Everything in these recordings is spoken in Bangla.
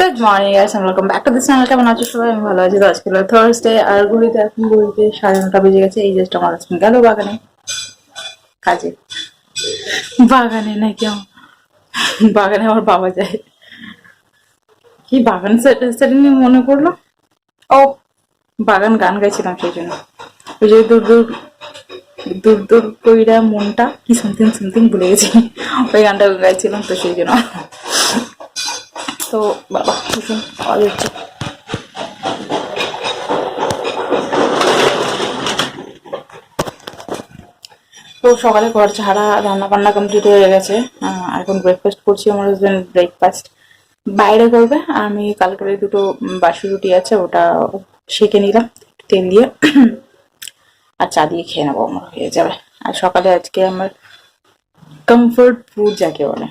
Good morning guys, welcome back to this channel. কেমন আছো সবাই? আমি ভালো আছি। তো আজকে হলো থার্সডে আর ঘড়িতে 9:30 বেজে গেছে। এই জাস্ট আমার হাজবেন্ড গেল বাগানে কাজে। বাগানে নাকি বাগানে আমার বাবা যায়। কি বাগান সেটা নিয়ে মনে পড়লো। ও বাগান গান গাইছিলাম সেই জন্য। ওই যে দূর দূর দূর দূর কইরা মনটা কি সামথিং সামথিং ভুলে গেছি। ওই গানটা গাইছিলাম তো সেই জন্য। তো বাবা ভীষণ আওয়াজ হচ্ছে। তো সকালে ঘর ঝাড়া রান্না বান্না কমপ্লিট হয়ে গেছে। এখন ব্রেকফাস্ট করছি। আমার হাজবেন্ড ব্রেকফাস্ট বাইরে করবে। আমি কালকের দুটো বাসি রুটি আছে, ওটা সেঁকে নিলাম তেল দিয়ে, আর চা দিয়ে খেয়ে নেবো, আমার হয়ে যাবে। আর সকালে আজকে আমার কমফোর্ট ফুড যাকে বলে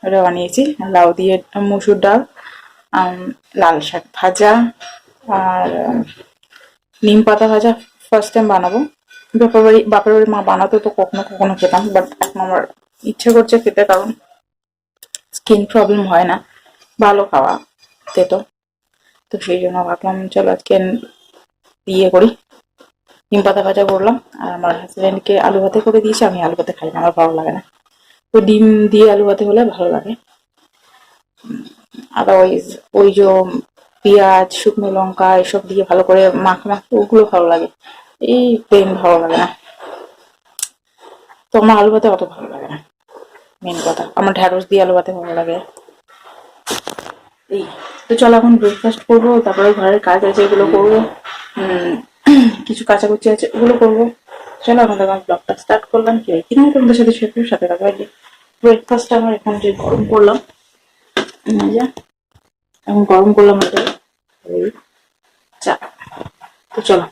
ওটা বানিয়েছি। লাউ দিয়ে মসুর ডাল, লাল শাক ভাজা, আর নিম পাতা ভাজা। ফার্স্ট টাইম বানাবো। বাপের বাড়ি মা বানাতো, তো কখনো কখনো খেতাম, বাট এখন আমার ইচ্ছে করছে খেতে, কারণ স্কিন প্রবলেম হয় না, ভালো খাওয়া খেতো। তো সেই জন্য ভাবলাম চলো আজকে ইয়ে করি, নিম পাতা ভাজা করলাম। আর আমার হাজবেন্ডকে আলু ভাতে করে দিয়েছি। আমি আলু ভাতে খাই না, আমার ভালো লাগে না। তো ডিম দিয়ে আলু ভাতে হলে ভালো লাগে। আদারওয়াইজ ওই যে পেঁয়াজ শুকনো লঙ্কা এসব দিয়ে ভালো করে মাখা ওগুলো ভালো লাগে, এই প্লেন ভালো লাগে না। তো আমার আলু ভাতে অত ভালো লাগে না, মেন কথা। আমার ঢ্যাঁড়স দিয়ে আলু ভাতে ভালো লাগে। এই তো চলো এখন ব্রেকফাস্ট করবো, তারপরে ঘরের কাজ আছে এগুলো করবো। কিছু কাচাকুচি আছে ওগুলো করবো। চলো এখন আমার ব্লগটা স্টার্ট করলাম। কি হয় কিনা তোমাদের সাথে শেয়ার সাথে থাকবে। ব্রেকফাস্ট আমার এখন যে গরম করলাম, এখন গরম করলাম এটা এই চা। তো চলো।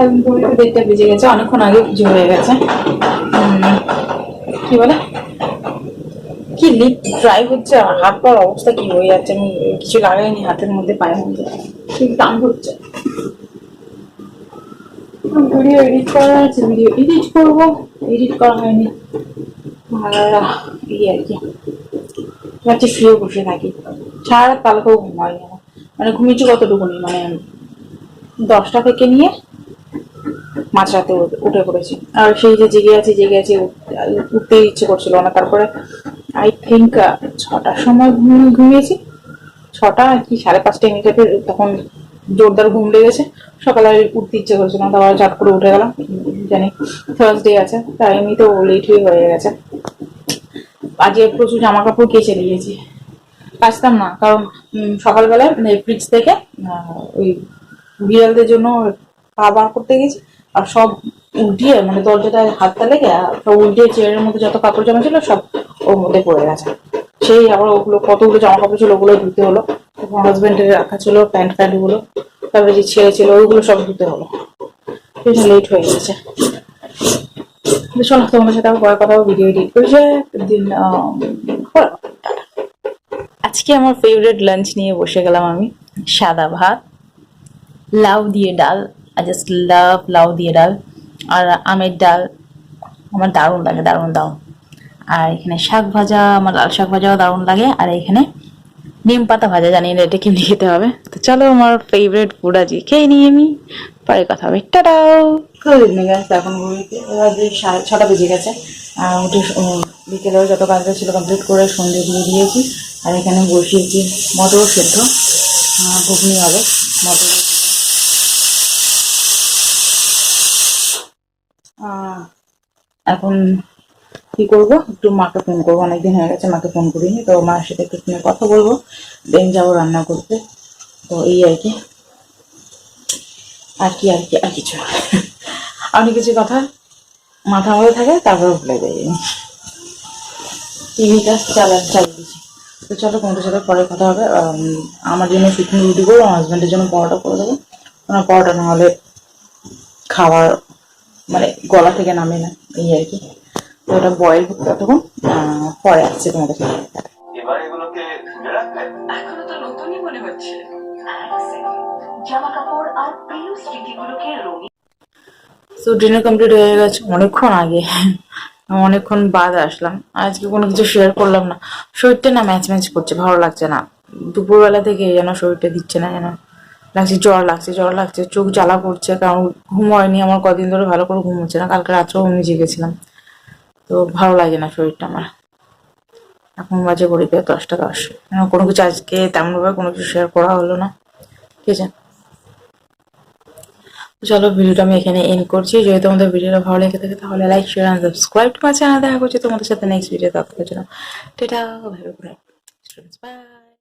এখন ঘড়িতে 1:30 বেজে গেছে, অনেকক্ষণ আগে কিছু হয়ে গেছে। কি বলে কি লিপ ড্রাই হচ্ছে, আমার হাত পাওয়ার অবস্থা কি হয়ে যাচ্ছে। আমি কিছু লাগাইনি হাতের মধ্যে, পায়ের মধ্যে ঠিক টান হচ্ছে। ভিডিও এডিট করা আছে, ভিডিও এডিট করবো, এডিট করা হয়নি। আর এই আর কি ভাবছি শুয়ে বসে থাকি, সারা রাত কালকেও ঘুম হয়নি আমার। মানে ঘুমিয়েছি কতটুকুনি, মানে 10টা থেকে নিয়ে মাঝরাতে উঠে পড়েছি। আর সেই যে জেগে আছি উঠতে ইচ্ছে করছিল না। তারপরে আই থিঙ্ক 6টার সময় ঘুমিয়েছি, 6টা কি 5:30 মিনিটে তখন জোরদার ঘুম লেগেছে। সকালে উঠতে ইচ্ছে করছিল না, তারপর ঝট করে উঠে গেলাম। জানি থার্সডে আছে, তাই এমনিতেও লেট হয়ে গেছে। আজকে প্রচুর জামা কাপড় কেচে দিয়েছি, কাচতাম না কারণ সকালবেলায় ফ্রিজ থেকে ওই বিড়ালদের জন্য পা বার করতে গেছি, আর সব উল্টিয়ে মানে দরজাটায় হাতটা লেগে সব উল্টিয়ে চেয়ারের মধ্যে যত কাপড় জামা ছিল সব ওর মধ্যে পড়ে গেছে। সেই আবার ওগুলো কতগুলো জামা কাপড় ছিল ওগুলো ধুতে হলো। তখন হাজবেন্ডের রাখা ছিল প্যান্ট গুলো, তারপরে যে ছেড়ে ছিল ওইগুলো সব ধুতে হলো। লেট হয়ে গেছে। চলো তোমাদের সাথে পরে কথা ভিডিও এডিট করেছে দিন। আজকে আমার ফেভারিট লাঞ্চ নিয়ে বসে গেলাম আমি। সাদা ভাত, লাউ দিয়ে ডাল, আই জাস্ট লাভ লাউ দিয়ে ডাল, আর আমের ডাল আমার দারুণ লাগে, দারুণ দারুণ। আর এখানে শাক ভাজা, আমার লাল শাক ভাজাও দারুণ লাগে। আর এখানে নিম পাতা ভাজা, জানি না এটা কেমনি খেতে হবে। তো চলো আমার ফেভারিট ফুড আজকে খেয়ে নিই আমি, পরে কথা হবে, টাটাও। এখন ঘড়িতে 6টা বেজে গেছে। উঠে বিকেলেও যত কাজটা ছিল কমপ্লিট করে সন্ধে দিয়ে দিয়েছি। আর এখানে বসিয়েছি মটর সেদ্ধ, ঘুগনি হবে মটর। এখন কি করবো, একটু মাকে ফোন করবো, অনেকদিন হয়ে গেছে মাকে ফোন করিনি। তো মার সাথে একটু ফোনে কথা বলবো, দেন যাবো রান্না করতে। তো এই আর কি, আর কিছু অনেক কিছু কথা মাথার মধ্যে থাকে, তারপরে ভুলে যাই। টিভিটা চালিয়ে দিচ্ছি। তো চলো তোমাদের সাথে পরে কথা হবে। আমার জন্য শুকনো রুটি করবো, আমার হাজব্যান্ডের জন্য পরোটা করে দেবো। ওনার পরোটা না হলে খাওয়ার মানে গলা থেকে নামে না, এই আর কি। তো ওটা বয়েল করতে তখন পরে আসছে তোমাদের সাথে। এবার এগুলোকে এখনো তো নতুনই মনে হচ্ছে। জামা কাপড় আর প্রিয় স্মৃতিগুলোকে রঙিন। তো ডিনার কমপ্লিট হয়ে গেছে অনেকক্ষণ আগে, অনেকক্ষণ বাদ আসলাম। আজকে কোনো কিছু শেয়ার করলাম না, শরীরটা না ম্যাচ করছে, ভালো লাগছে না। দুপুরবেলা থেকে যেন শরীরটা দিচ্ছে না, যেন লাগছে জ্বর লাগছে, চোখ জ্বালা করছে, কারণ ঘুম হয়নি আমার কদিন ধরে, ভালো করে ঘুম হচ্ছে না। কালকে রাত্রেও আমি জেগেছিলাম, তো ভালো লাগে না শরীরটা আমার। এখন বাজে ঘড়িতে 10টা 10, কোনো কিছু আজকে তেমনভাবে কোনো কিছু শেয়ার করা হলো না, ঠিক আছে। চলো ভিডিওটা আমি এখানে এন্ড করছি। যদি তোমাদের ভিডিওটা ভালো লেগে থাকে তাহলে like, share and subscribe to my channel. দেখা করছি তোমাদের সাথে নেক্সট ভিডিও, ততক্ষণের জন্য টাটা, বাই বাই।